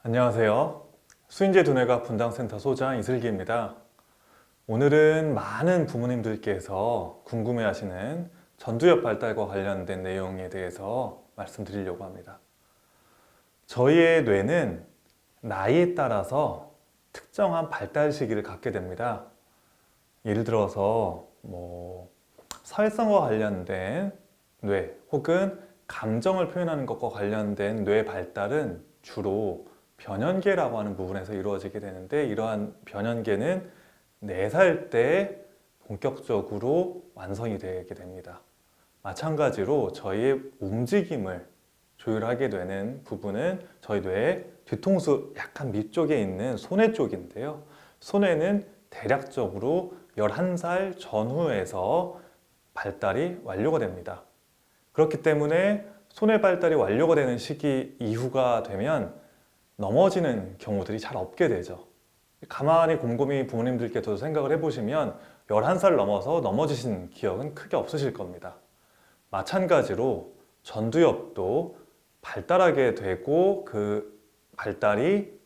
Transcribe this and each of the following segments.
안녕하세요. 수인제 두뇌과 분당센터 소장 이슬기입니다. 오늘은 많은 부모님들께서 궁금해하시는 전두엽 발달과 관련된 내용에 대해서 말씀드리려고 합니다. 저희의 뇌는 나이에 따라서 특정한 발달 시기를 갖게 됩니다. 예를 들어서 사회성과 관련된 뇌 혹은 감정을 표현하는 것과 관련된 뇌 발달은 주로 변연계라고 하는 부분에서 이루어지게 되는데, 이러한 변연계는 4살 때 본격적으로 완성이 되게 됩니다. 마찬가지로 저희의 움직임을 조율하게 되는 부분은 저희 뇌의 뒤통수 약간 밑쪽에 있는 소뇌 쪽인데요. 소뇌는 대략적으로 11살 전후에서 발달이 완료가 됩니다. 그렇기 때문에 소뇌 발달이 완료가 되는 시기 이후가 되면 넘어지는 경우들이 잘 없게 되죠. 가만히 곰곰이 부모님들께서 생각을 해보시면 11살 넘어서 넘어지신 기억은 크게 없으실 겁니다. 마찬가지로 전두엽도 발달하게 되고 그 발달이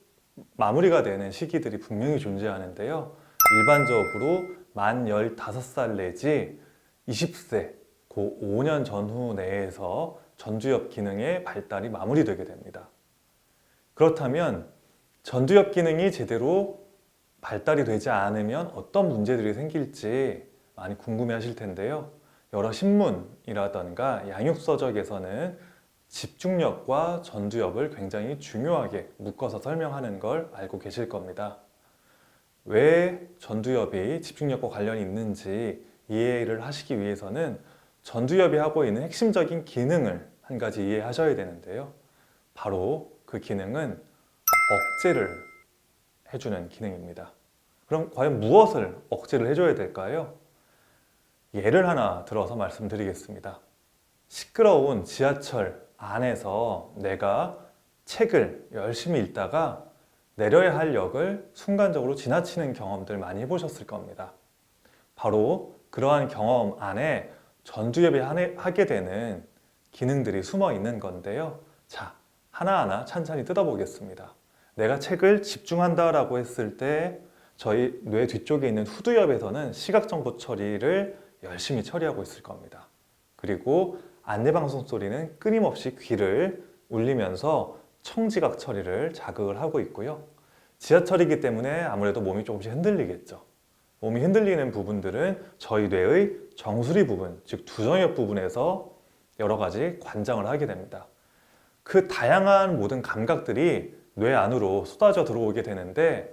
마무리가 되는 시기들이 분명히 존재하는데요. 일반적으로 만 15살 내지 20세, 그 5년 전후 내에서 전두엽 기능의 발달이 마무리되게 됩니다. 그렇다면 전두엽 기능이 제대로 발달이 되지 않으면 어떤 문제들이 생길지 많이 궁금해 하실 텐데요. 여러 신문이라던가 양육서적에서는 집중력과 전두엽을 굉장히 중요하게 묶어서 설명하는 걸 알고 계실 겁니다. 왜 전두엽이 집중력과 관련이 있는지 이해를 하시기 위해서는 전두엽이 하고 있는 핵심적인 기능을 한 가지 이해하셔야 되는데요. 바로 그 기능은 억제를 해주는 기능입니다. 그럼 과연 무엇을 억제를 해줘야 될까요? 예를 하나 들어서 말씀드리겠습니다. 시끄러운 지하철 안에서 내가 책을 열심히 읽다가 내려야 할 역을 순간적으로 지나치는 경험들 많이 해보셨을 겁니다. 바로 그러한 경험 안에 전두엽이 하게 되는 기능들이 숨어 있는 건데요. 자, 하나하나 찬찬히 뜯어보겠습니다. 내가 책을 집중한다라고 했을 때 저희 뇌 뒤쪽에 있는 후두엽에서는 시각정보 처리를 열심히 처리하고 있을 겁니다. 그리고 안내방송 소리는 끊임없이 귀를 울리면서 청지각 처리를 자극을 하고 있고요. 지하철이기 때문에 아무래도 몸이 조금씩 흔들리겠죠. 몸이 흔들리는 부분들은 저희 뇌의 정수리 부분, 즉 두정엽 부분에서 여러 가지 관장을 하게 됩니다. 그 다양한 모든 감각들이 뇌 안으로 쏟아져 들어오게 되는데,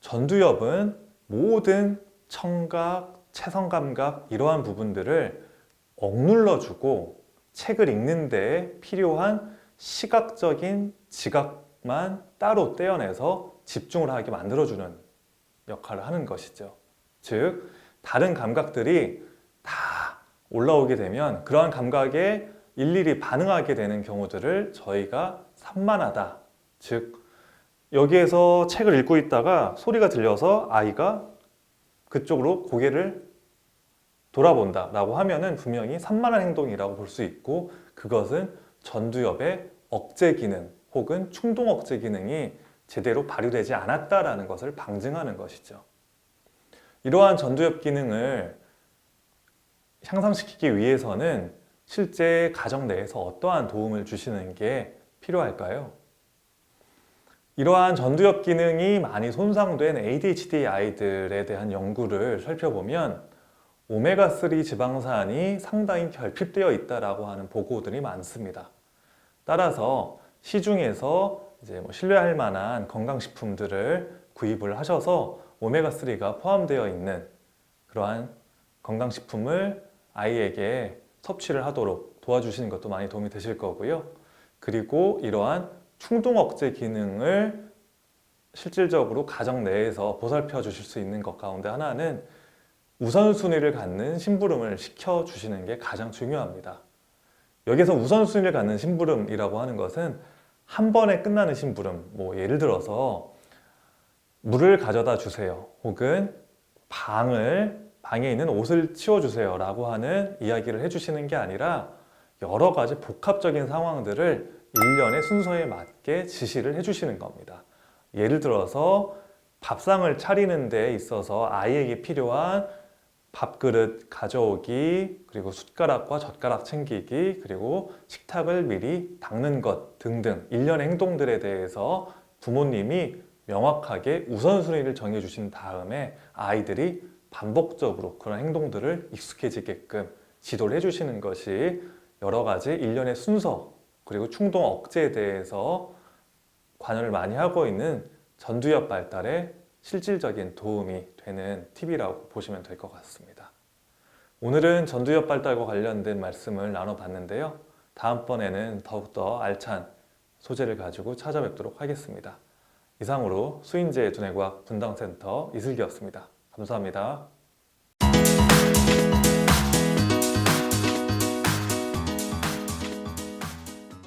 전두엽은 모든 청각, 체성감각 이러한 부분들을 억눌러주고 책을 읽는 데 필요한 시각적인 지각만 따로 떼어내서 집중을 하게 만들어주는 역할을 하는 것이죠. 즉, 다른 감각들이 다 올라오게 되면 그러한 감각에 일일이 반응하게 되는 경우들을 저희가 산만하다, 즉 여기에서 책을 읽고 있다가 소리가 들려서 아이가 그쪽으로 고개를 돌아본다 라고 하면은 분명히 산만한 행동이라고 볼 수 있고, 그것은 전두엽의 억제 기능 혹은 충동 억제 기능이 제대로 발휘되지 않았다라는 것을 방증하는 것이죠. 이러한 전두엽 기능을 향상시키기 위해서는 실제 가정 내에서 어떠한 도움을 주시는 게 필요할까요? 이러한 전두엽 기능이 많이 손상된 ADHD 아이들에 대한 연구를 살펴보면 오메가3 지방산이 상당히 결핍되어 있다고 하는 보고들이 많습니다. 따라서 시중에서 신뢰할 만한 건강식품들을 구입을 하셔서 오메가3가 포함되어 있는 그러한 건강식품을 아이에게 섭취를 하도록 도와주시는 것도 많이 도움이 되실 거고요. 그리고 이러한 충동 억제 기능을 실질적으로 가정 내에서 보살펴 주실 수 있는 것 가운데 하나는 우선순위를 갖는 심부름을 시켜주시는 게 가장 중요합니다. 여기서 우선순위를 갖는 심부름이라고 하는 것은 한 번에 끝나는 심부름, 예를 들어서 물을 가져다 주세요 혹은 방에 있는 옷을 치워주세요 라고 하는 이야기를 해주시는 게 아니라 여러 가지 복합적인 상황들을 일련의 순서에 맞게 지시를 해주시는 겁니다. 예를 들어서 밥상을 차리는 데 있어서 아이에게 필요한 밥그릇 가져오기, 그리고 숟가락과 젓가락 챙기기, 그리고 식탁을 미리 닦는 것 등등 일련의 행동들에 대해서 부모님이 명확하게 우선순위를 정해주신 다음에 아이들이 반복적으로 그런 행동들을 익숙해지게끔 지도를 해주시는 것이 여러 가지 일련의 순서 그리고 충동 억제에 대해서 관여를 많이 하고 있는 전두엽 발달에 실질적인 도움이 되는 팁이라고 보시면 될 것 같습니다. 오늘은 전두엽 발달과 관련된 말씀을 나눠봤는데요. 다음번에는 더욱더 알찬 소재를 가지고 찾아뵙도록 하겠습니다. 이상으로 수인제 두뇌과학 분당센터 이슬기였습니다. 감사합니다.